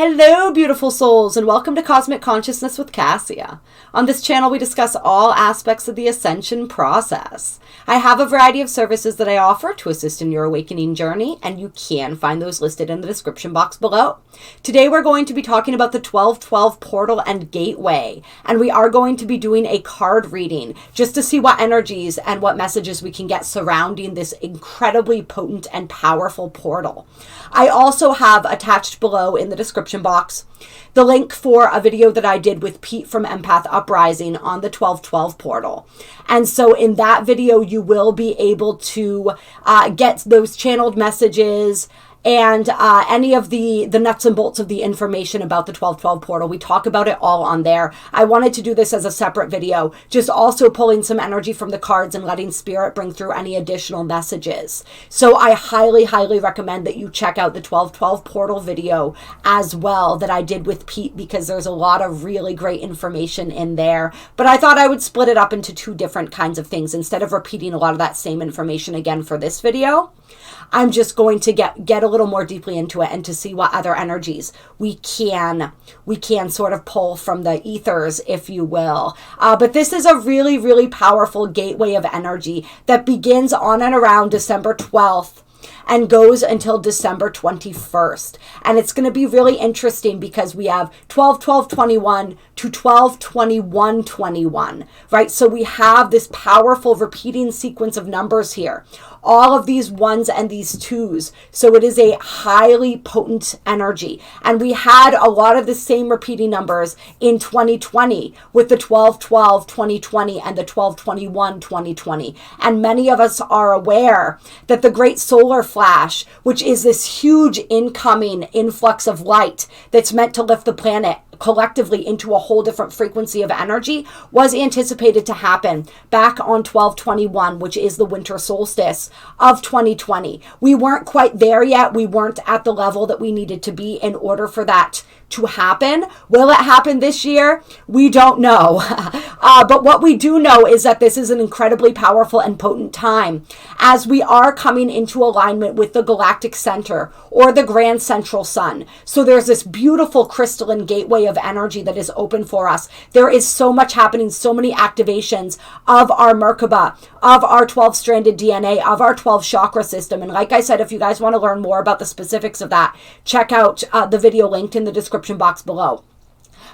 Hello, beautiful souls, and welcome to Cosmic Consciousness with Kassia. On this channel, we discuss all aspects of the ascension process. I have a variety of services that I offer to assist in your awakening journey, and you can find those listed in the description box below. Today, we're going to be talking about the 1212 portal and gateway, and we are going to be doing a card reading just to see what energies and what messages we can get surrounding this incredibly potent and powerful portal. I also have attached below in the description box the link for a video that I did with Pete from Empath Uprising on the 1212 portal. And so in that video, you will be able to get those channeled messages and any of the nuts and bolts of the information about the 1212 portal. We talk about it all on there. I wanted to do this as a separate video, just also pulling some energy from the cards and letting Spirit bring through any additional messages. So I highly, highly recommend that you check out the 1212 portal video as well that I did with Pete, because there's a lot of really great information in there. But I thought I would split it up into two different kinds of things instead of repeating a lot of that same information again for this video. I'm just going to get a little more deeply into it and to see what other energies we can sort of pull from the ethers, if you will. But this is a really, really powerful gateway of energy that begins on and around December 12th. And goes until December 21st. And it's going to be really interesting because we have 12-12-21 to 12-21-21, right? So we have this powerful repeating sequence of numbers here. All of these ones and these twos. So it is a highly potent energy. And we had a lot of the same repeating numbers in 2020 with the 12-12, 2020 and the 12-21, 2020. And many of us are aware that the Great Solar Flash, which is this huge incoming influx of light that's meant to lift the planet collectively into a whole different frequency of energy, was anticipated to happen back on 12/21, which is the winter solstice of 2020. We weren't quite there yet. We weren't at the level that we needed to be in order for that to happen. Will it happen this year? We don't know. But what we do know is that this is an incredibly powerful and potent time as we are coming into alignment with the galactic center or the grand central sun. So there's this beautiful crystalline gateway of energy that is open for us. There is so much happening, so many activations of our Merkabah, of our 12-stranded DNA, of our 12 chakra system. And like I said, if you guys want to learn more about the specifics of that, check out the video linked in the description box below.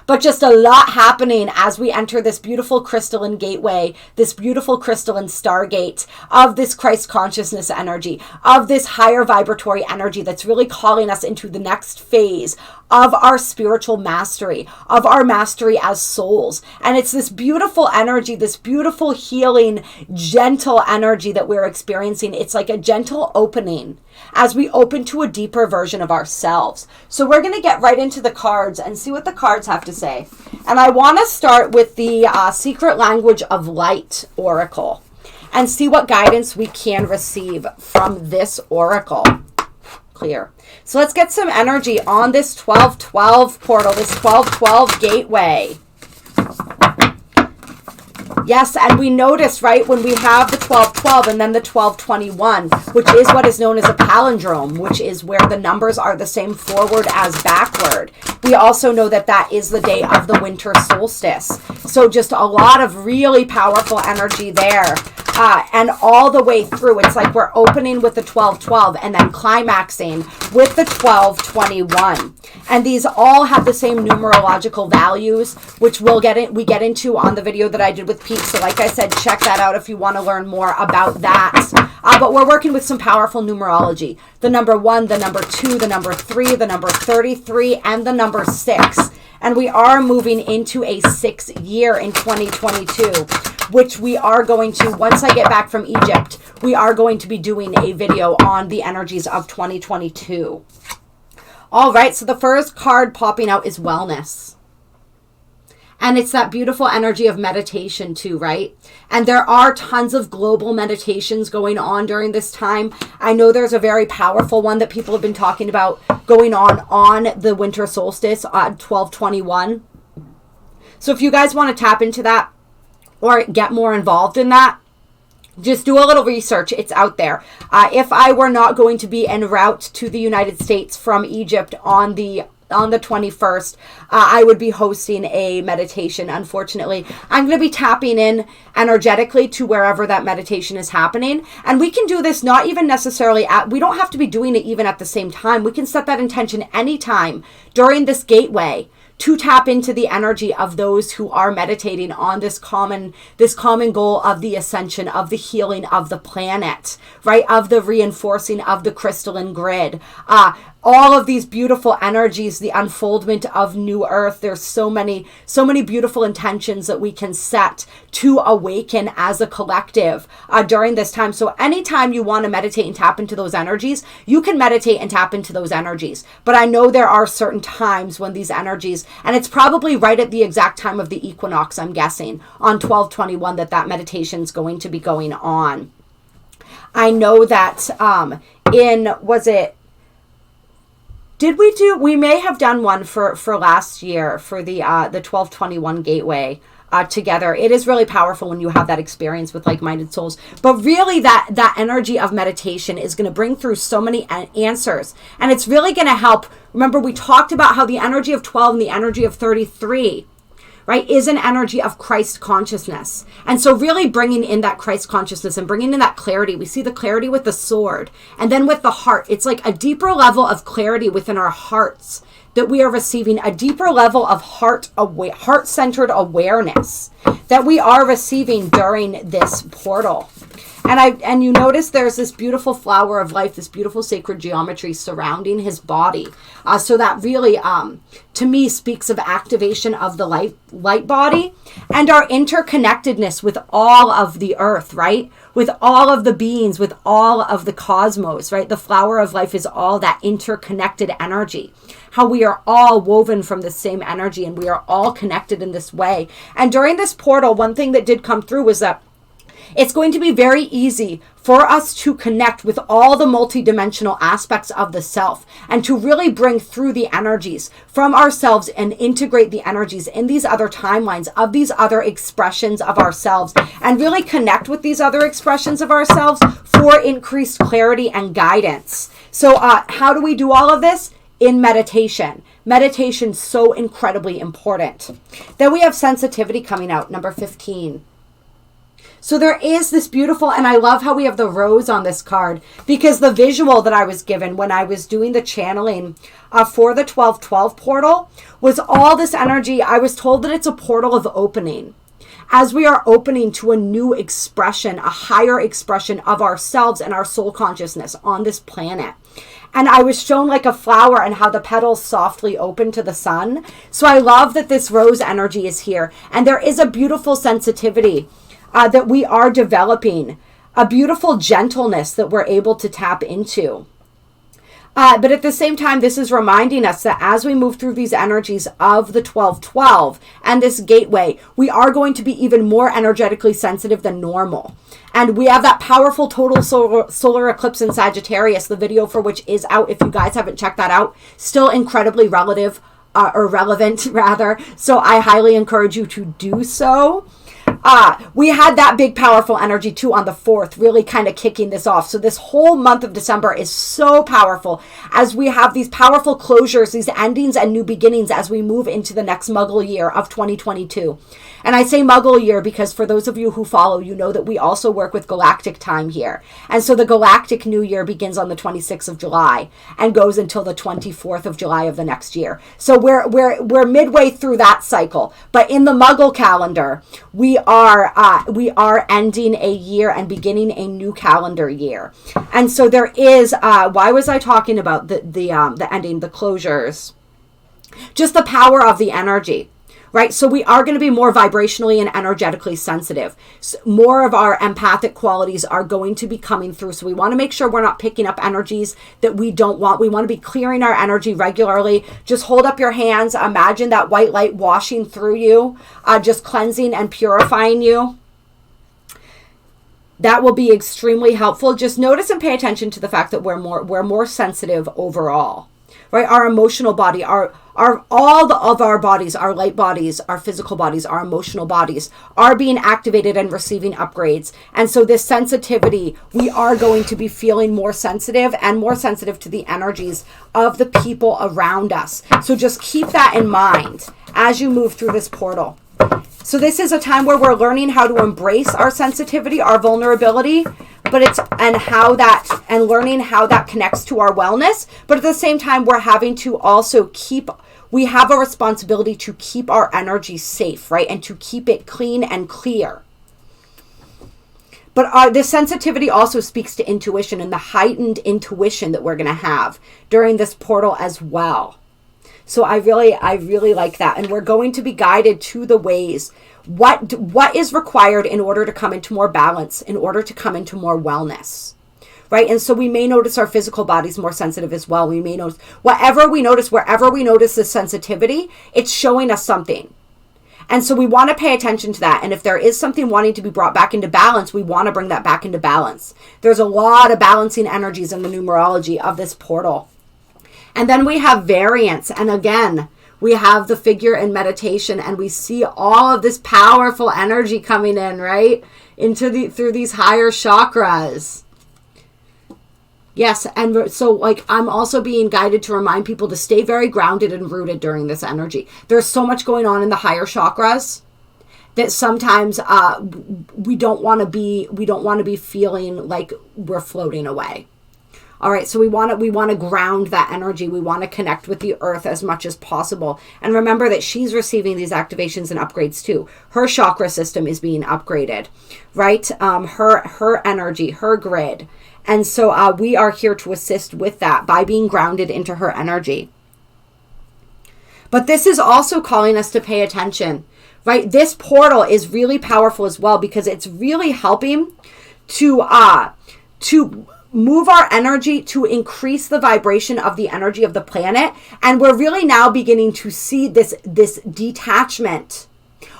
But just a lot happening as we enter this beautiful crystalline gateway, this beautiful crystalline stargate of this Christ consciousness energy, of this higher vibratory energy that's really calling us into the next phase of our spiritual mastery, of our mastery as souls. And it's this beautiful energy, this beautiful healing, gentle energy that we're experiencing. It's like a gentle opening as we open to a deeper version of ourselves. So we're going to get right into the cards and see what the cards have to say. And I want to start with the Secret Language of Light Oracle and see what guidance we can receive from this oracle. Clear. So let's get some energy on this 1212 portal, this 1212 gateway. Yes, and we notice, right, when we have the 1212 and then the 1221, which is what is known as a palindrome, which is where the numbers are the same forward as backward. We also know that that is the day of the winter solstice. So just a lot of really powerful energy there. And all the way through, it's like we're opening with the 1212 and then climaxing with the 1221. And these all have the same numerological values, which we get into on the video that I did with Pete. So like I said, check that out if you want to learn more about that. But we're working with some powerful numerology. The number 1, the number 2, the number 3, the number 33, and the number 6. And we are moving into a 6th year in 2022. Which we are going to, once I get back from Egypt, we are going to be doing a video on the energies of 2022. All right, so the first card popping out is wellness. And it's that beautiful energy of meditation too, right? And there are tons of global meditations going on during this time. I know there's a very powerful one that people have been talking about going on the winter solstice on 12/21. So if you guys want to tap into that, or get more involved in that, just do a little research. It's out there. If I were not going to be en route to the United States from Egypt on the the 21st, I would be hosting a meditation. Unfortunately, I'm going to be tapping in energetically to wherever that meditation is happening. And we can do this not even necessarily we don't have to be doing it even at the same time. We can set that intention anytime during this gateway to tap into the energy of those who are meditating on this common goal of the ascension, of the healing of the planet, right? Of the reinforcing of the crystalline grid. All of these beautiful energies, the unfoldment of new earth. There's so many beautiful intentions that we can set to awaken as a collective during this time. So anytime you want to meditate and tap into those energies, you can meditate and tap into those energies. But I know there are certain times when these energies, and it's probably right at the exact time of the equinox, I'm guessing, on 12/21 that meditation is going to be going on. I know that we may have done one for last year for the 12/21 gateway together. It is really powerful when you have that experience with like-minded souls. But really that energy of meditation is going to bring through so many answers. And it's really going to help. Remember, we talked about how the energy of 12 and the energy of 33, right, is an energy of Christ consciousness. And so really bringing in that Christ consciousness and bringing in that clarity. We see the clarity with the sword and then with the heart. It's like a deeper level of clarity within our hearts that we are receiving, a deeper level of heart-centered awareness that we are receiving during this portal. And you notice there's this beautiful flower of life, this beautiful sacred geometry surrounding his body. So that really, to me, speaks of activation of the light body and our interconnectedness with all of the earth, right? With all of the beings, with all of the cosmos, right? The flower of life is all that interconnected energy. How we are all woven from the same energy and we are all connected in this way. And during this portal, one thing that did come through was that it's going to be very easy for us to connect with all the multidimensional aspects of the self and to really bring through the energies from ourselves and integrate the energies in these other timelines of these other expressions of ourselves and really connect with these other expressions of ourselves for increased clarity and guidance. So how do we do all of this? In meditation. Meditation is so incredibly important. Then we have sensitivity coming out, number 15. So there is this beautiful, and I love how we have the rose on this card, because the visual that I was given when I was doing the channeling for the 12/12 portal was all this energy. I was told that it's a portal of opening. As we are opening to a new expression, a higher expression of ourselves and our soul consciousness on this planet. And I was shown like a flower and how the petals softly open to the sun. So I love that this rose energy is here. And there is a beautiful sensitivity that we are developing, a beautiful gentleness that we're able to tap into. But at the same time, this is reminding us that as we move through these energies of the 12/12 and this gateway, we are going to be even more energetically sensitive than normal. And we have that powerful total solar eclipse in Sagittarius, the video for which is out. If you guys haven't checked that out, still incredibly relevant rather. So I highly encourage you to do so. We had that big powerful energy too on the 4th, really kind of kicking this off. So this whole month of December is so powerful as we have these powerful closures, these endings and new beginnings as we move into the next Muggle year of 2022. And I say Muggle year because for those of you who follow, you know that we also work with galactic time here. And so the galactic new year begins on the 26th of July and goes until the 24th of July of the next year. So we're midway through that cycle. But in the Muggle calendar, we are ending a year and beginning a new calendar year. And so there is, why was I talking about the ending, the closures? Just the power of the energy, right? So we are going to be more vibrationally and energetically sensitive. So more of our empathic qualities are going to be coming through. So we want to make sure we're not picking up energies that we don't want. We want to be clearing our energy regularly. Just hold up your hands. Imagine that white light washing through you, just cleansing and purifying you. That will be extremely helpful. Just notice and pay attention to the fact that we're more sensitive overall. right? Our emotional body, all of our bodies, our light bodies, our physical bodies, our emotional bodies are being activated and receiving upgrades. And so this sensitivity, we are going to be feeling more sensitive and more sensitive to the energies of the people around us. So just keep that in mind as you move through this portal. So this is a time where we're learning how to embrace our sensitivity, our vulnerability, but learning how that connects to our wellness. But at the same time, we're having to also we have a responsibility to keep our energy safe, right? And to keep it clean and clear. But this sensitivity also speaks to intuition and the heightened intuition that we're going to have during this portal as well. So I really like that. And we're going to be guided to the ways, what is required in order to come into more balance, in order to come into more wellness, right? And so we may notice our physical bodies more sensitive as well. We may notice, wherever we notice this sensitivity, it's showing us something. And so we want to pay attention to that. And if there is something wanting to be brought back into balance, we want to bring that back into balance. There's a lot of balancing energies in the numerology of this portal. And then we have variance. And again, we have the figure in meditation, and we see all of this powerful energy coming in, right? Through these higher chakras. Yes, and so I'm also being guided to remind people to stay very grounded and rooted during this energy. There's so much going on in the higher chakras that sometimes we don't want to be feeling like we're floating away. All right, so we want to ground that energy. We want to connect with the earth as much as possible. And remember that she's receiving these activations and upgrades too. Her chakra system is being upgraded, right? Her energy, her grid. And so we are here to assist with that by being grounded into her energy. But this is also calling us to pay attention, right? This portal is really powerful as well because it's really helping to move our energy, to increase the vibration of the energy of the planet. And we're really now beginning to see this detachment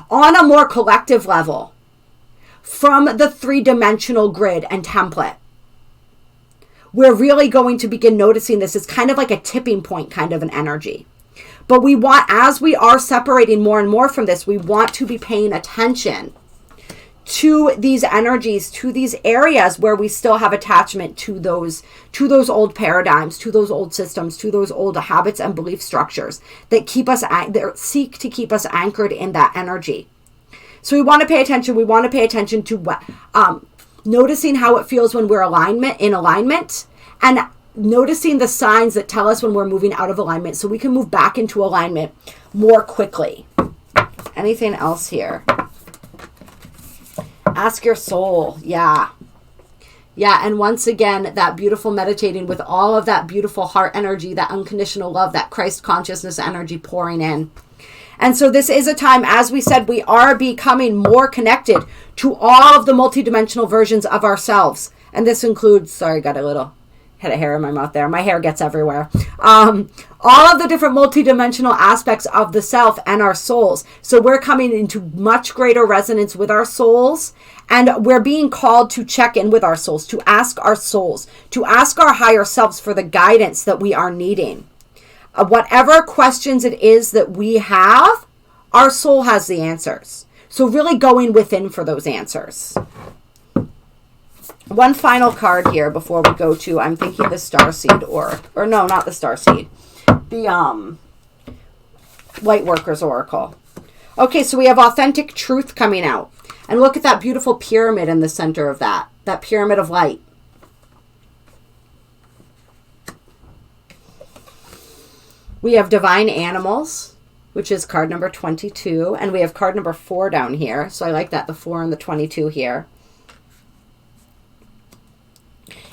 on a more collective level from the three-dimensional grid and template. We're really going to begin noticing this as kind of like a tipping point kind of an energy. But we want, as we are separating more and more from this, we want to be paying attention to these energies, to these areas where we still have attachment to those old paradigms, to those old systems, to those old habits and belief structures that seek to keep us anchored in that energy. So we want to pay attention. We want to pay attention to noticing how it feels when we're in alignment, and noticing the signs that tell us when we're moving out of alignment so we can move back into alignment more quickly. Anything else here? Ask your soul. Yeah, and once again, that beautiful meditating with all of that beautiful heart energy, that unconditional love, that Christ consciousness energy pouring in. And so this is a time, as we said, we are becoming more connected to all of the multidimensional versions of ourselves. And this includes, sorry, got a hair in my mouth there. My hair gets everywhere. All of the different multidimensional aspects of the self and our souls. So we're coming into much greater resonance with our souls. And we're being called to check in with our souls, to ask our souls, to ask our higher selves for the guidance that we are needing. Whatever questions it is that we have, our soul has the answers. So really going within for those answers. One final card here before we go to, I'm thinking the starseed or no, not the starseed. The Lightworkers Oracle. Okay, so we have authentic truth coming out. And look at that beautiful pyramid in the center of that pyramid of light. We have divine animals, which is card number 22. And we have card number 4 down here. So I like that, the 4 and the 22 here.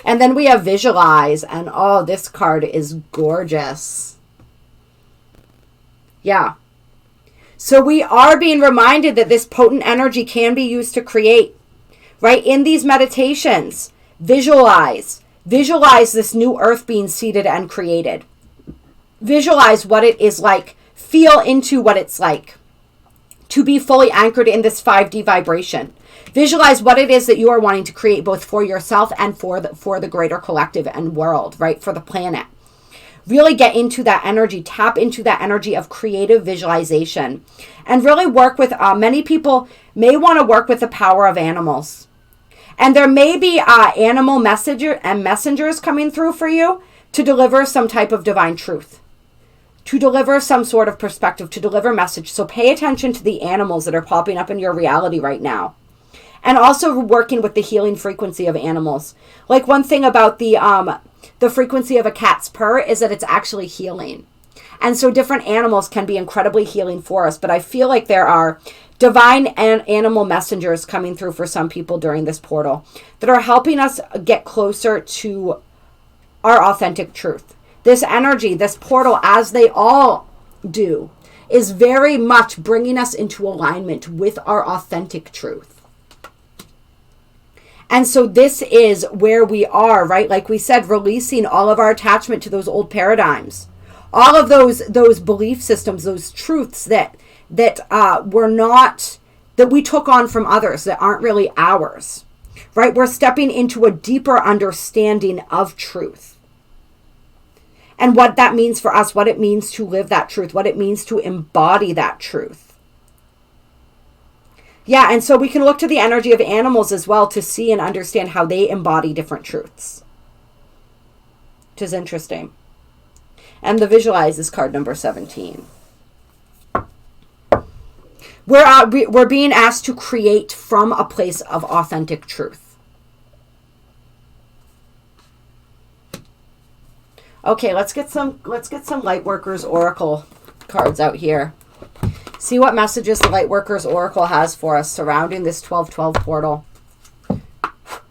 And then we have visualize. And oh, this card is gorgeous. Yeah. So we are being reminded that this potent energy can be used to create, right? In these meditations, visualize this new earth being seeded and created. Visualize what it is like. Feel into what it's like to be fully anchored in this 5D vibration. Visualize what it is that you are wanting to create, both for yourself and for the greater collective and world, right? For the planet. Really get into that energy, tap into that energy of creative visualization, and really work with, many people may want to work with the power of animals. And there may be animal messengers coming through for you to deliver some type of divine truth, to deliver some sort of perspective, to deliver message. So pay attention to the animals that are popping up in your reality right now. And also working with the healing frequency of animals. Like one thing about the frequency of a cat's purr is that it's actually healing. And so different animals can be incredibly healing for us. But I feel like there are divine and animal messengers coming through for some people during this portal that are helping us get closer to our authentic truth. This energy, this portal, as they all do, is very much bringing us into alignment with our authentic truth. And so this is where we are, right? Like we said, releasing all of our attachment to those old paradigms, all of those belief systems, those truths that were not, that we took on from others, that aren't really ours, right? We're stepping into a deeper understanding of truth and what that means for us, what it means to live that truth, what it means to embody that truth. Yeah, and so we can look to the energy of animals as well to see and understand how they embody different truths, which is interesting. And the visualize is card number 17. We're being asked to create from a place of authentic truth. Okay, let's get some Lightworkers Oracle cards out here. See what messages the Lightworkers Oracle has for us surrounding this 1212 portal.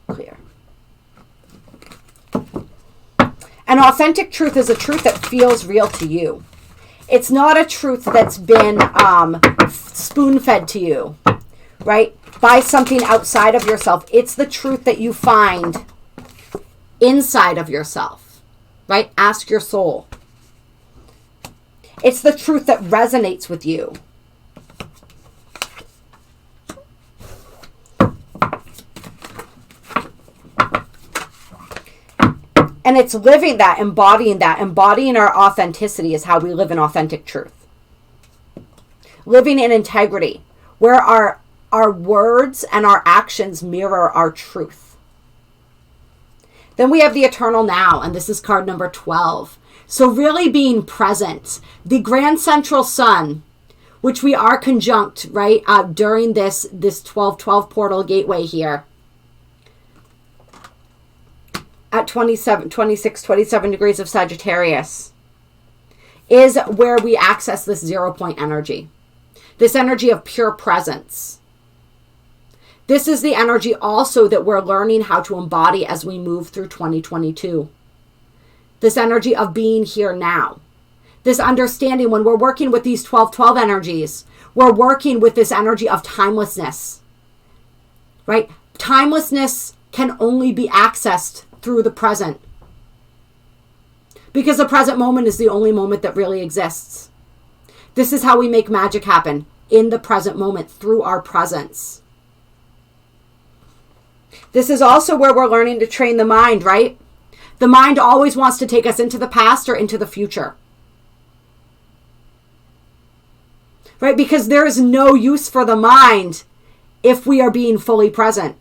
Clear. An authentic truth is a truth that feels real to you. It's not a truth that's been spoon-fed to you, right? By something outside of yourself. It's the truth that you find inside of yourself, right? Ask your soul. It's the truth that resonates with you. And it's living that, embodying our authenticity is how we live in authentic truth. Living in integrity, where our words and our actions mirror our truth. Then we have the eternal now, and this is card number 12. So really being present. The grand central sun, which we are conjunct, right, during this 1212 portal gateway here, at 27 degrees of Sagittarius, is where we access this 0 point energy. This energy of pure presence. This is the energy also that we're learning how to embody as we move through 2022. This energy of being here now. This understanding when we're working with these 1212 energies, we're working with this energy of timelessness, right? Timelessness can only be accessed through the present, because the present moment is the only moment that really exists. This is how we make magic happen, in the present moment, through our presence. This is also where we're learning to train the mind, right? The mind always wants to take us into the past or into the future, right? Because there is no use for the mind if we are being fully present.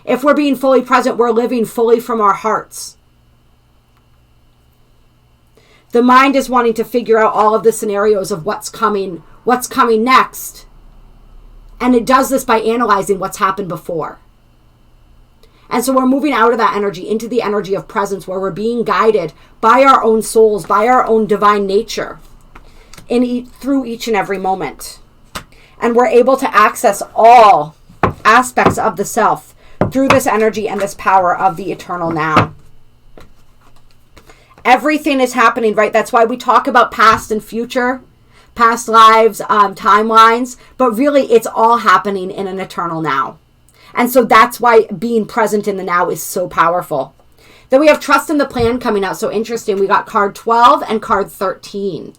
If we're being fully present, we're living fully from our hearts. The mind is wanting to figure out all of the scenarios of what's coming next. And it does this by analyzing what's happened before. And so we're moving out of that energy into the energy of presence, where we're being guided by our own souls, by our own divine nature, through each and every moment. And we're able to access all aspects of the self through this energy and this power of the eternal now. Everything is happening, right? That's why we talk about past and future, past lives, timelines, but really it's all happening in an eternal now. And so that's why being present in the now is so powerful. Then we have trust in the plan coming out. So interesting. We got card 12 and card 13.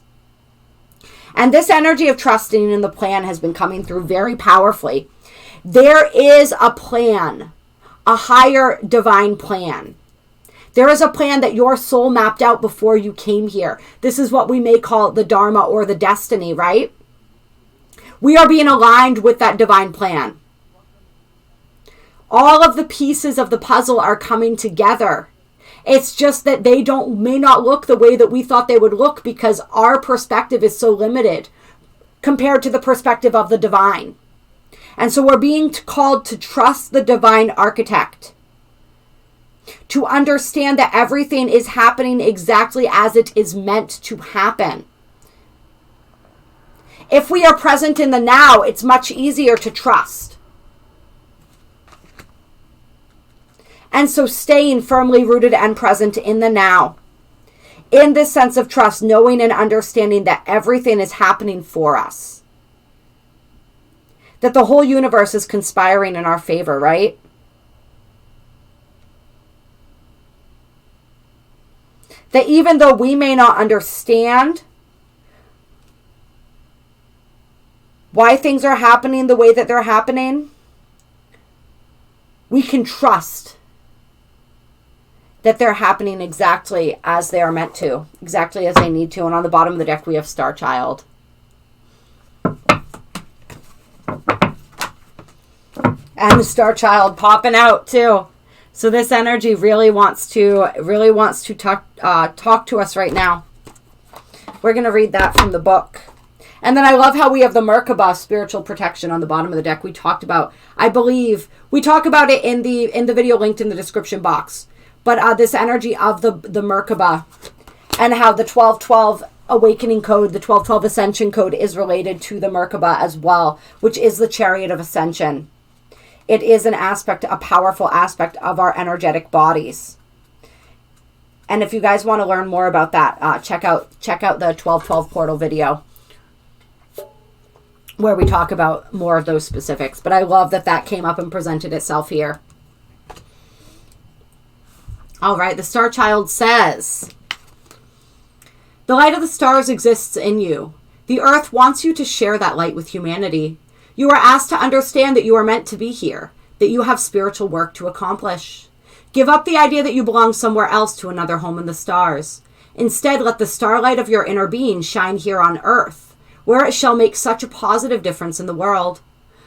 And this energy of trusting in the plan has been coming through very powerfully. There is a plan, a higher divine plan There is a plan that your soul mapped out before you came here. This is what we may call the Dharma or the destiny, right? We are being aligned with that divine plan. All of the pieces of the puzzle are coming together. It's just that they may not look the way that we thought they would look because our perspective is so limited compared to the perspective of the divine. And so we're being called to trust the divine architect, to understand that everything is happening exactly as it is meant to happen. If we are present in the now, it's much easier to trust. And so staying firmly rooted and present in the now, in this sense of trust, knowing and understanding that everything is happening for us, that the whole universe is conspiring in our favor, right? That even though we may not understand why things are happening the way that they're happening, we can trust that they're happening exactly as they are meant to, exactly as they need to. And on the bottom of the deck, we have Star Child. And the Star Child popping out too. So this energy really wants to talk to us right now. We're going to read that from the book. And then I love how we have the Merkabah, spiritual protection, on the bottom of the deck. We talked about, I believe, we talk about it in the video linked in the description box. But this energy of the Merkabah and how the 1212 awakening code, the 1212 ascension code is related to the Merkabah as well, which is the chariot of ascension. It is an aspect, a powerful aspect of our energetic bodies. And if you guys want to learn more about that, check out the 1212 portal video where we talk about more of those specifics. But I love that came up and presented itself here. All right, the Star Child says, the light of the stars exists in you. The earth wants you to share that light with humanity. You are asked to understand that you are meant to be here, that you have spiritual work to accomplish. Give up the idea that you belong somewhere else to another home in the stars. Instead, let the starlight of your inner being shine here on earth, where it shall make such a positive difference in the world.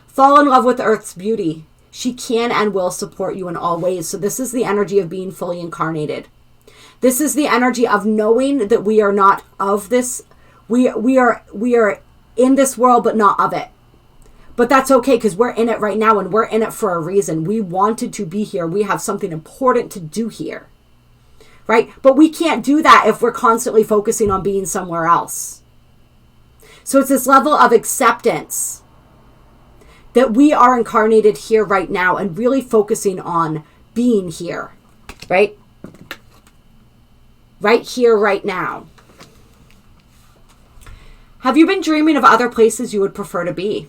Fall in love with earth's beauty. She can and will support you in all ways. So this is the energy of being fully incarnated. This is the energy of knowing that we are not of this. We are in this world, but not of it. But that's okay, because we're in it right now, and we're in it for a reason. We wanted to be here. We have something important to do here, right? But we can't do that if we're constantly focusing on being somewhere else. So it's this level of acceptance that we are incarnated here right now and really focusing on being here, right? Right here, right now. Have you been dreaming of other places you would prefer to be?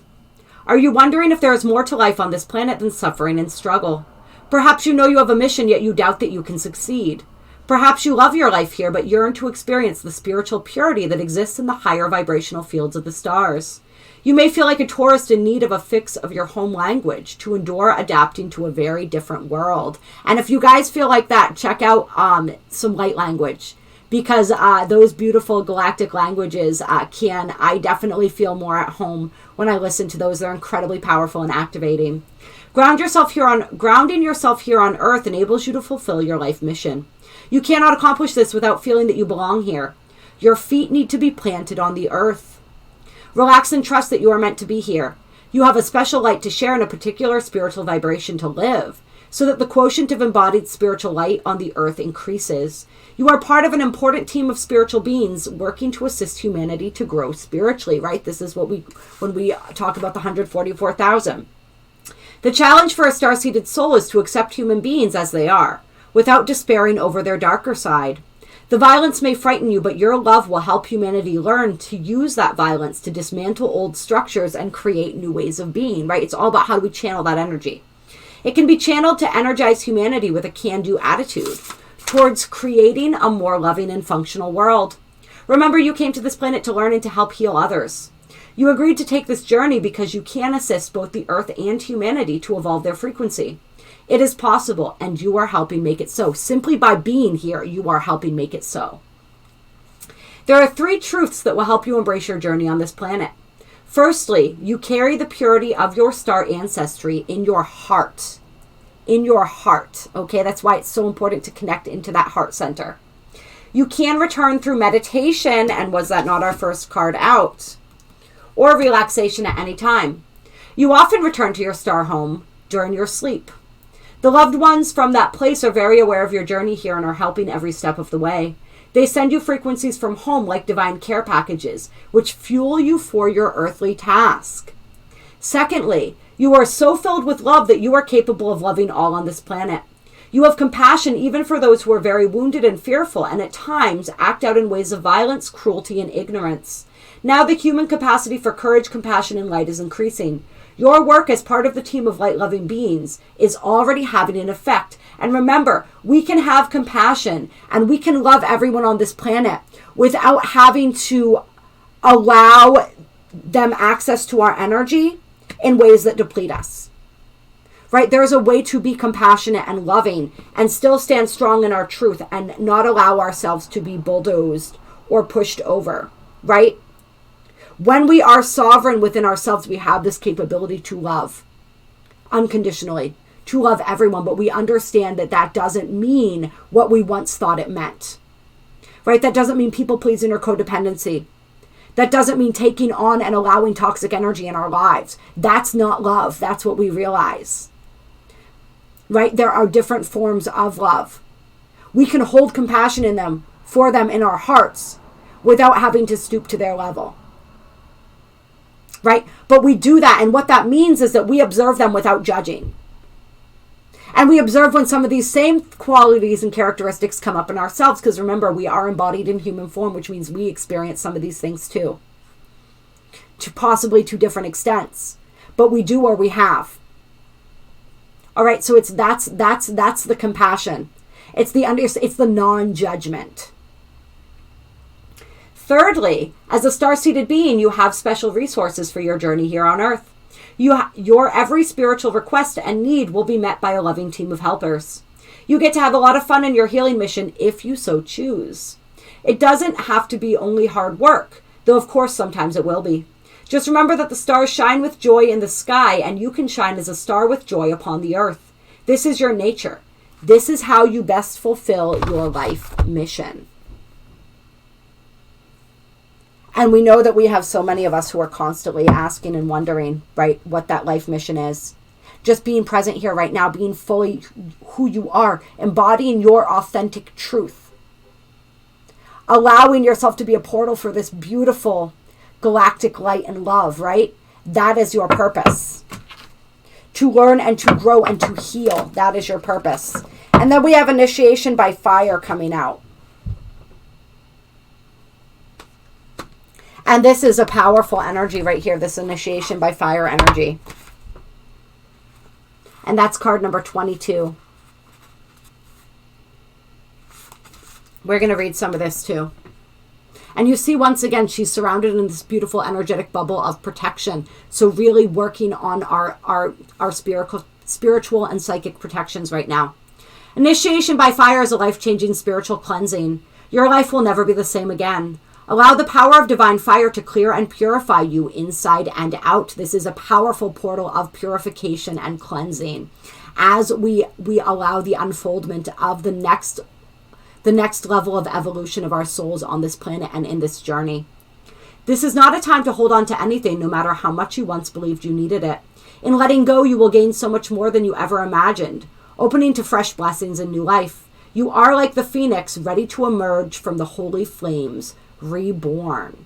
Are you wondering if there is more to life on this planet than suffering and struggle? Perhaps you know you have a mission, yet you doubt that you can succeed. Perhaps you love your life here, but yearn to experience the spiritual purity that exists in the higher vibrational fields of the stars. You may feel like a tourist in need of a fix of your home language to endure adapting to a very different world. And if you guys feel like that, check out some light language, because those beautiful galactic languages I definitely feel more at home when I listen to those. They're incredibly powerful and activating. Grounding yourself here on Earth enables you to fulfill your life mission. You cannot accomplish this without feeling that you belong here. Your feet need to be planted on the earth. Relax and trust that you are meant to be here. You have a special light to share and a particular spiritual vibration to live, so that the quotient of embodied spiritual light on the earth increases. You are part of an important team of spiritual beings working to assist humanity to grow spiritually, right? This is what when we talk about the 144,000. The challenge for a star-seeded soul is to accept human beings as they are, without despairing over their darker side. The violence may frighten you, but your love will help humanity learn to use that violence to dismantle old structures and create new ways of being, right? It's all about how do we channel that energy. It can be channeled to energize humanity with a can-do attitude towards creating a more loving and functional world. Remember, you came to this planet to learn and to help heal others. You agreed to take this journey because you can assist both the earth and humanity to evolve their frequency. It is possible, and you are helping make it so. Simply by being here, you are helping make it so. There are 3 truths that will help you embrace your journey on this planet. Firstly, you carry the purity of your star ancestry in your heart. In your heart, okay? That's why it's so important to connect into that heart center. You can return through meditation, and was that not our first card out? Or relaxation at any time. You often return to your star home during your sleep. The loved ones from that place are very aware of your journey here and are helping every step of the way. They send you frequencies from home like divine care packages, which fuel you for your earthly task. Secondly, you are so filled with love that you are capable of loving all on this planet. You have compassion even for those who are very wounded and fearful, and at times act out in ways of violence, cruelty, and ignorance. Now the human capacity for courage, compassion, and light is increasing. Your work as part of the team of light-loving beings is already having an effect. And remember, we can have compassion and we can love everyone on this planet without having to allow them access to our energy in ways that deplete us. Right? There's a way to be compassionate and loving and still stand strong in our truth and not allow ourselves to be bulldozed or pushed over. Right? When we are sovereign within ourselves, we have this capability to love unconditionally, to love everyone, but we understand that that doesn't mean what we once thought it meant, right? That doesn't mean people pleasing or codependency. That doesn't mean taking on and allowing toxic energy in our lives. That's not love. That's what we realize, right? There are different forms of love. We can hold compassion in them, for them in our hearts without having to stoop to their level. Right? But we do that. And what that means is that we observe them without judging. And we observe when some of these same qualities and characteristics come up in ourselves. Because remember, we are embodied in human form, which means we experience some of these things too. Possibly to different extents. But we do or we have. All right. So that's the compassion. It's the non-judgment. Thirdly, as a star-seeded being, you have special resources for your journey here on Earth. Your every spiritual request and need will be met by a loving team of helpers. You get to have a lot of fun in your healing mission if you so choose. It doesn't have to be only hard work, though of course sometimes it will be. Just remember that the stars shine with joy in the sky, and you can shine as a star with joy upon the earth. This is your nature. This is how you best fulfill your life mission. And we know that we have so many of us who are constantly asking and wondering, right, what that life mission is. Just being present here right now, being fully who you are, embodying your authentic truth. Allowing yourself to be a portal for this beautiful galactic light and love, right? That is your purpose. To learn and to grow and to heal. That is your purpose. And then we have initiation by fire coming out. And this is a powerful energy right here, this initiation by fire energy. And that's card number 22. We're going to read some of this too. And you see, once again, she's surrounded in this beautiful energetic bubble of protection. So really working on our spiritual and psychic protections right now. Initiation by fire is a life-changing spiritual cleansing. Your life will never be the same again. Allow the power of divine fire to clear and purify you inside and out. This is a powerful portal of purification and cleansing as we allow the unfoldment of the next level of evolution of our souls on this planet and in this journey. This is not a time to hold on to anything, no matter how much you once believed you needed it. In letting go, you will gain so much more than you ever imagined, opening to fresh blessings and new life. You are like the phoenix, ready to emerge from the holy flames, reborn.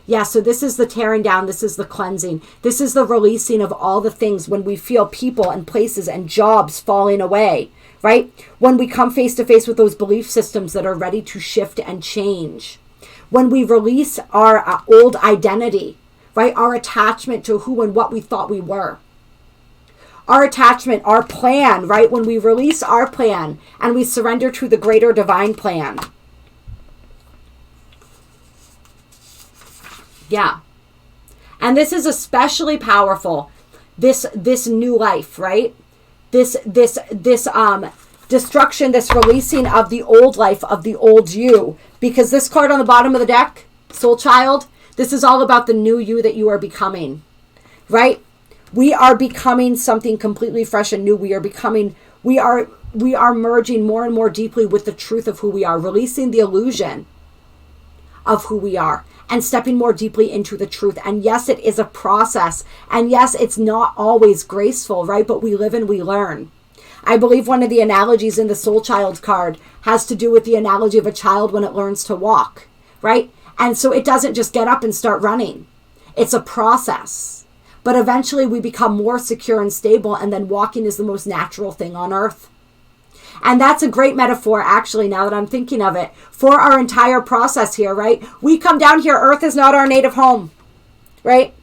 Yeah, so this is the tearing down, this is the cleansing, this is the releasing of all the things when we feel people and places and jobs falling away, right? When we come face to face with those belief systems that are ready to shift and change. When we release our old identity, right? Our attachment to who and what we thought we were. Our attachment, our plan, right? When we release our plan and we surrender to the greater divine plan. Yeah. And this is especially powerful, this new life, right? this destruction, this releasing of the old life, of the old you. Because this card on the bottom of the deck, Soul Child, this is all about the new you that you are becoming, right? We are becoming something completely fresh and new. We are merging more and more deeply with the truth of who we are, releasing the illusion of who we are and stepping more deeply into the truth. And yes, it is a process. And yes, it's not always graceful, right? But we live and we learn. I believe one of the analogies in the Soul Child card has to do with the analogy of a child when it learns to walk, right? And so it doesn't just get up and start running. It's a process. But eventually we become more secure and stable, and then walking is the most natural thing on earth. And that's a great metaphor, actually, now that I'm thinking of it, for our entire process here, right? We come down here, earth is not our native home, right?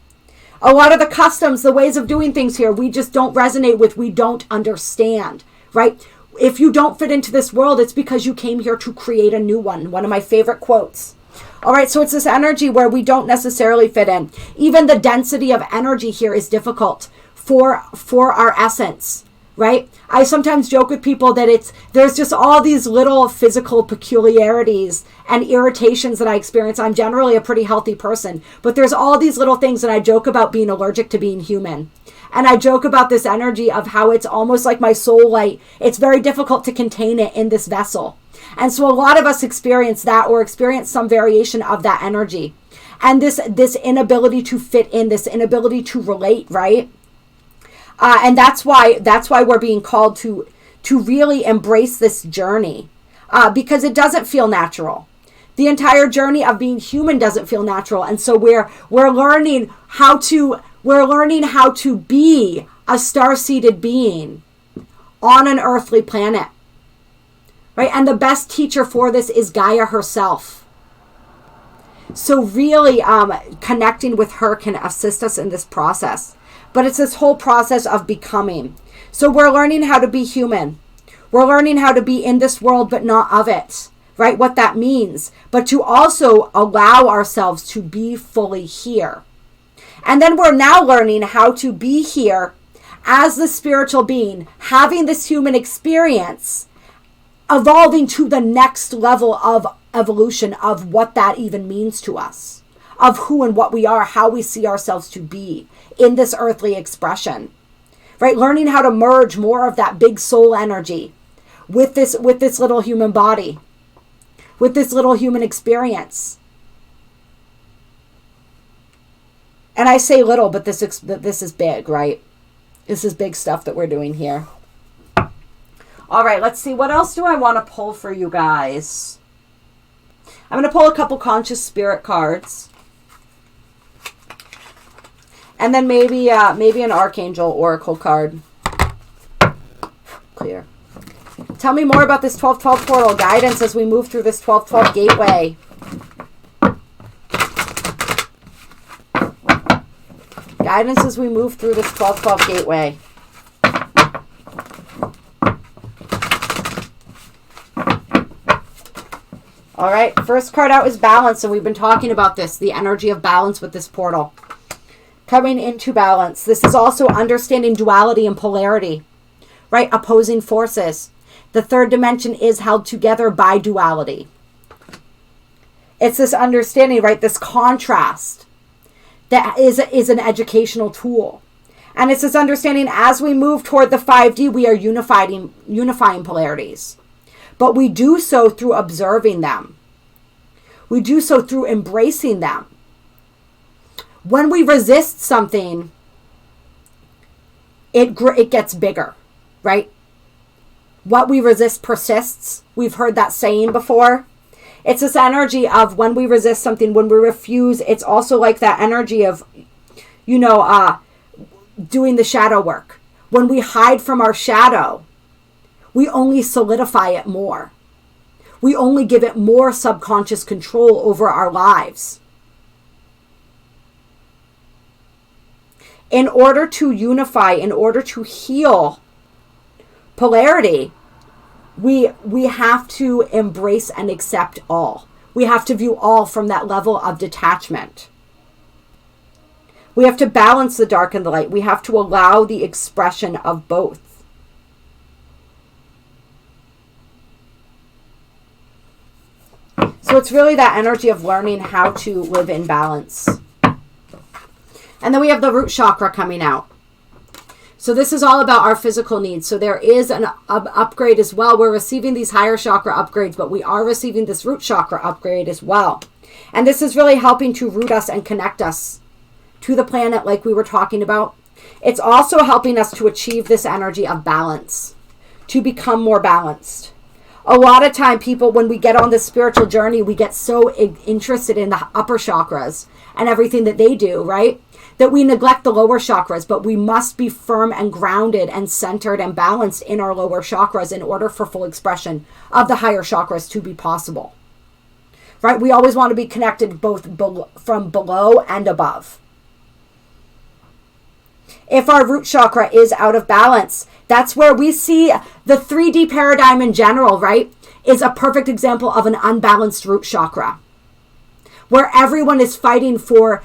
A lot of the customs, the ways of doing things here, we just don't resonate with, we don't understand, right? If you don't fit into this world, it's because you came here to create a new one. One of my favorite quotes. All right, so it's this energy where we don't necessarily fit in. Even the density of energy here is difficult for our essence, right? I sometimes joke with people that there's just all these little physical peculiarities and irritations that I experience. I'm generally a pretty healthy person, but there's all these little things that I joke about being allergic to being human. And I joke about this energy of how it's almost like my soul light. It's very difficult to contain it in this vessel. And so a lot of us experience that, or experience some variation of that energy. And this inability to fit in, this inability to relate, right? And that's why we're being called to really embrace this journey, because it doesn't feel natural. The entire journey of being human doesn't feel natural, and so we're learning how to be a star-seeded being on an earthly planet, right? And the best teacher for this is Gaia herself. So really, connecting with her can assist us in this process. But it's this whole process of becoming. So we're learning how to be human. We're learning how to be in this world, but not of it, right? What that means. But to also allow ourselves to be fully here. And then we're now learning how to be here as the spiritual being, having this human experience, evolving to the next level of evolution of what that even means to us, of who and what we are, how we see ourselves to be in this earthly expression, right? Learning how to merge more of that big soul energy with this little human body, with this little human experience. And I say little, but this is big, right? This is big stuff that we're doing here. All right, let's see. What else do I want to pull for you guys? I'm going to pull a couple conscious spirit cards. And then maybe an Archangel Oracle card. Clear. Tell me more about this 1212 portal. Guidance as we move through this 1212 gateway. Guidance as we move through this 1212 gateway. All right, first card out is balance, and we've been talking about this, the energy of balance with this portal. Coming into balance. This is also understanding duality and polarity, right? Opposing forces. The third dimension is held together by duality. It's this understanding, right? This contrast that is an educational tool. And it's this understanding as we move toward the 5D, we are unifying polarities. But we do so through observing them. We do so through embracing them. When we resist something, it gets bigger, right? What we resist persists. We've heard that saying before. It's this energy of when we resist something, when we refuse, it's also like that energy of, doing the shadow work. When we hide from our shadow, we only solidify it more. We only give it more subconscious control over our lives. In order to unify, in order to heal polarity, we have to embrace and accept all. We have to view all from that level of detachment. We have to balance the dark and the light. We have to allow the expression of both. So it's really that energy of learning how to live in balance. And then we have the root chakra coming out. So this is all about our physical needs. So there is an upgrade as well. We're receiving these higher chakra upgrades, but we are receiving this root chakra upgrade as well. And this is really helping to root us and connect us to the planet like we were talking about. It's also helping us to achieve this energy of balance, to become more balanced. A lot of time people, when we get on this spiritual journey, we get so interested in the upper chakras and everything that they do, right? That we neglect the lower chakras, but we must be firm and grounded and centered and balanced in our lower chakras in order for full expression of the higher chakras to be possible, right? We always want to be connected both from below and above. If our root chakra is out of balance, that's where we see the 3D paradigm in general, right? Is a perfect example of an unbalanced root chakra, where everyone is fighting for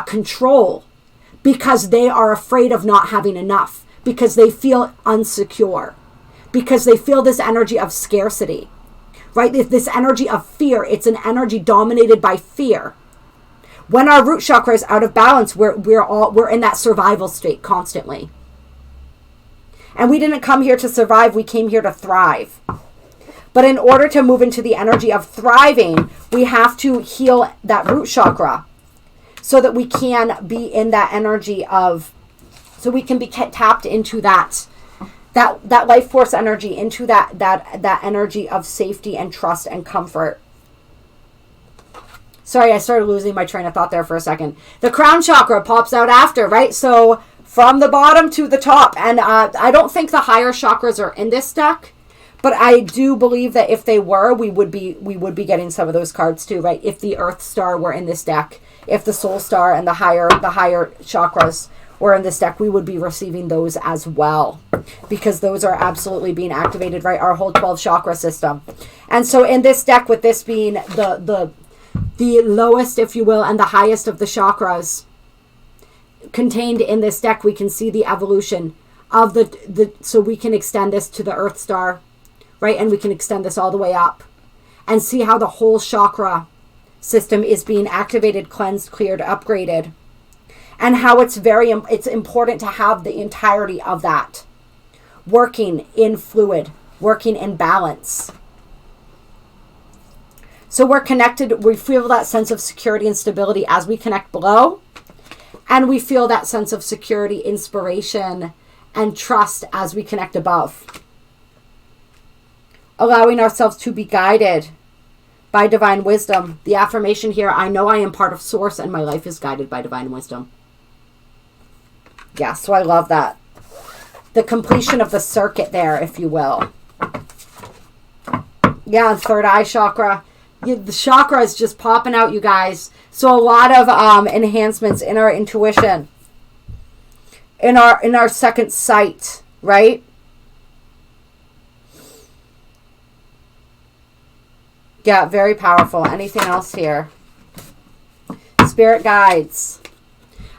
control because they are afraid of not having enough, because they feel insecure, because they feel this energy of scarcity, right? This energy of fear. It's an energy dominated by fear. When our root chakra is out of balance, we're in that survival state constantly. And we didn't come here to survive, we came here to thrive. But in order to move into the energy of thriving, we have to heal that root chakra so that we can be in that energy of, so we can be tapped into that life force energy, into that energy of safety and trust and comfort. Sorry, I started losing my train of thought there for a second. The crown chakra pops out after, right? So from the bottom to the top. And I don't think the higher chakras are in this deck, but I do believe that if they were, we would be getting some of those cards too, right? If the Earth Star were in this deck, if the Soul Star and the higher chakras were in this deck, we would be receiving those as well, because those are absolutely being activated, right? Our whole 12 chakra system. And so in this deck, with this being the lowest, if you will, and the highest of the chakras contained in this deck, we can see the evolution of so we can extend this to the Earth Star, right? And we can extend this all the way up and see how the whole chakra system is being activated, cleansed, cleared, upgraded, and how it's important to have the entirety of that working in fluid, working in balance. So we're connected, we feel that sense of security and stability as we connect below, and we feel that sense of security, inspiration, and trust as we connect above. Allowing ourselves to be guided by divine wisdom. The affirmation here, I know I am part of source and my life is guided by divine wisdom. Yeah, so I love that. The completion of the circuit there, if you will. Yeah, and third eye chakra. The chakra is just popping out, you guys. So a lot of enhancements in our intuition, in our second sight, right? Yeah, very powerful. Anything else here? Spirit guides.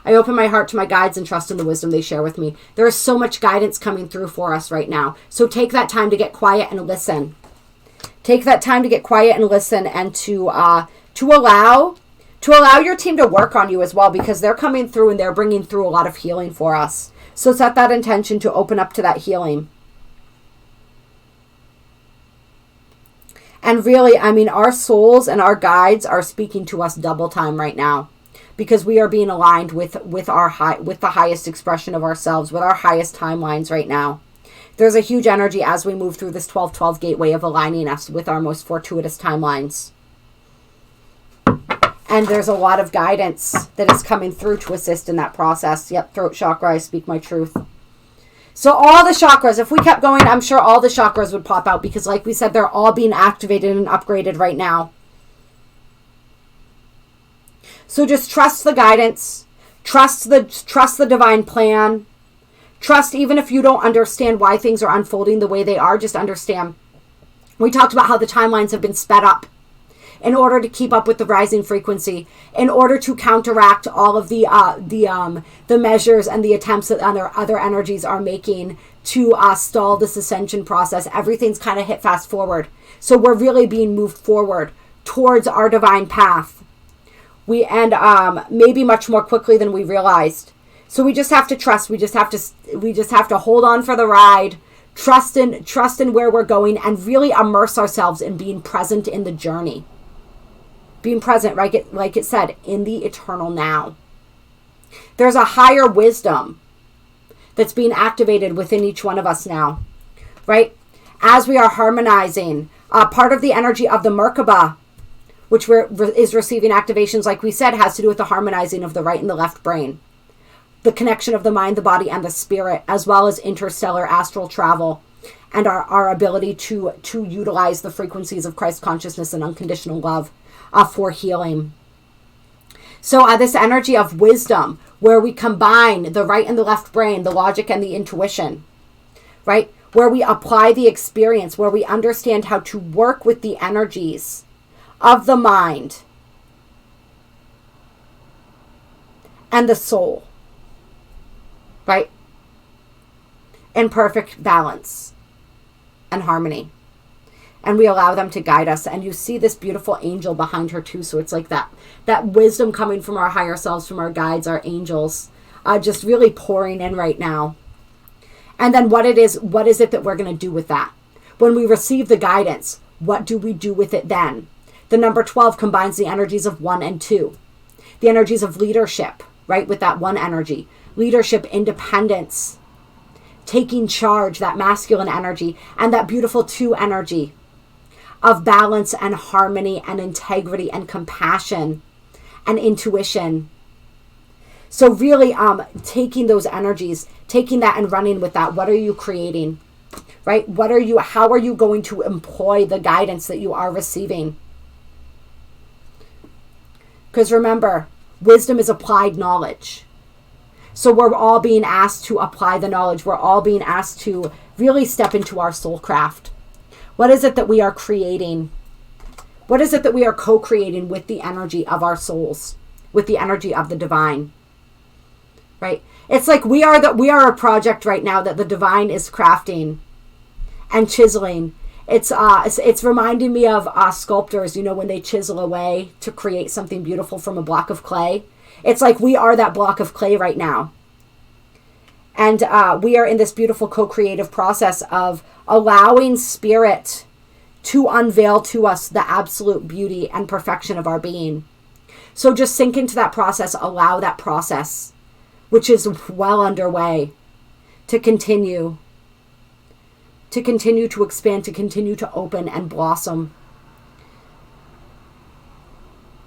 I open my heart to my guides and trust in the wisdom they share with me. There is so much guidance coming through for us right now. So take that time to get quiet and listen. Take that time to get quiet and listen, and to allow your team to work on you as well, because they're coming through and they're bringing through a lot of healing for us. So set that intention to open up to that healing. And really, I mean, our souls and our guides are speaking to us double time right now, because we are being aligned with the highest expression of ourselves, with our highest timelines right now. There's a huge energy as we move through this 12-12 gateway of aligning us with our most fortuitous timelines. And there's a lot of guidance that is coming through to assist in that process. Yep, throat chakra, I speak my truth. So all the chakras, if we kept going, I'm sure all the chakras would pop out, because like we said, they're all being activated and upgraded right now. So just trust the guidance, trust the divine plan. Trust, even if you don't understand why things are unfolding the way they are, just understand. We talked about how the timelines have been sped up. in order to keep up with the rising frequency, in order to counteract all of the measures and the attempts that other energies are making to stall this ascension process. Everything's kind of hit fast forward. So we're really being moved forward towards our divine path. And maybe much more quickly than we realized. So we just have to trust. We just have to hold on for the ride. Trust in where we're going, and really immerse ourselves in being present in the journey. Being present, right? Like it said, in the eternal now. There's a higher wisdom that's being activated within each one of us now, right? As we are harmonizing, part of the energy of the Merkabah, which is receiving activations, like we said, has to do with the harmonizing of the right and the left brain. The connection of the mind, the body, and the spirit, as well as interstellar astral travel, and our ability to utilize the frequencies of Christ consciousness and unconditional love for healing. So this energy of wisdom, where we combine the right and the left brain, the logic and the intuition, right? Where we apply the experience, where we understand how to work with the energies of the mind and the soul. Right? In perfect balance and harmony. And we allow them to guide us. And you see this beautiful angel behind her too. So it's like that wisdom coming from our higher selves, from our guides, our angels, just really pouring in right now. And then what is it that we're going to do with that? When we receive the guidance, what do we do with it then? The number 12 combines the energies of 1 and 2. The energies of leadership, right? With that 1 energy. Leadership, independence, taking charge, that masculine energy, and that beautiful 2 energy of balance and harmony and integrity and compassion and intuition. So really taking those energies, taking that and running with that. What are you creating? Right? How are you going to employ the guidance that you are receiving? Because remember, wisdom is applied knowledge. So we're all being asked to apply the knowledge. We're all being asked to really step into our soul craft. What is it that we are creating? What is it that we are co-creating with the energy of our souls, with the energy of the divine? Right? It's like we are a project right now that the divine is crafting and chiseling. It's reminding me of sculptors, when they chisel away to create something beautiful from a block of clay. It's like we are that block of clay right now. And we are in this beautiful co-creative process of allowing spirit to unveil to us the absolute beauty and perfection of our being. So just sink into that process, allow that process, which is well underway, to continue to expand, to continue to open and blossom.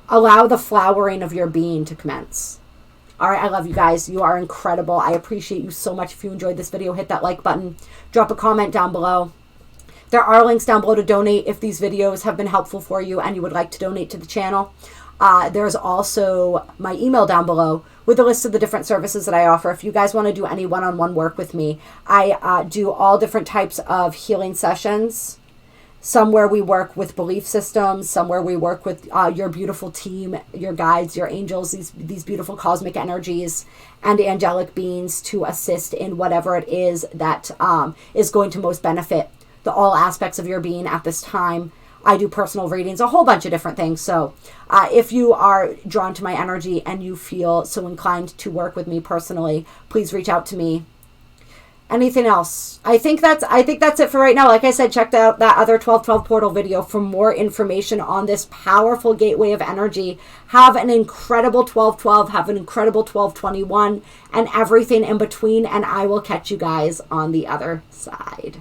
Allow the flowering of your being to commence. All right, I love you guys. You are incredible. I appreciate you so much. If you enjoyed this video, hit that like button. Drop a comment down below. There are links down below to donate if these videos have been helpful for you and you would like to donate to the channel. There's also my email down below with a list of the different services that I offer. If you guys want to do any one-on-one work with me, I do all different types of healing sessions. Some where we work with belief systems, some where we work with your beautiful team, your guides, your angels, these beautiful cosmic energies and angelic beings to assist in whatever it is that is going to most benefit all aspects of your being at this time. I do personal readings, a whole bunch of different things. So if you are drawn to my energy and you feel so inclined to work with me personally, please reach out to me. Anything else? I think that's it for right now. Like I said, check out that other 1212 portal video for more information on this powerful gateway of energy. Have an incredible 1212. Have an incredible 1221 and everything in between. And I will catch you guys on the other side.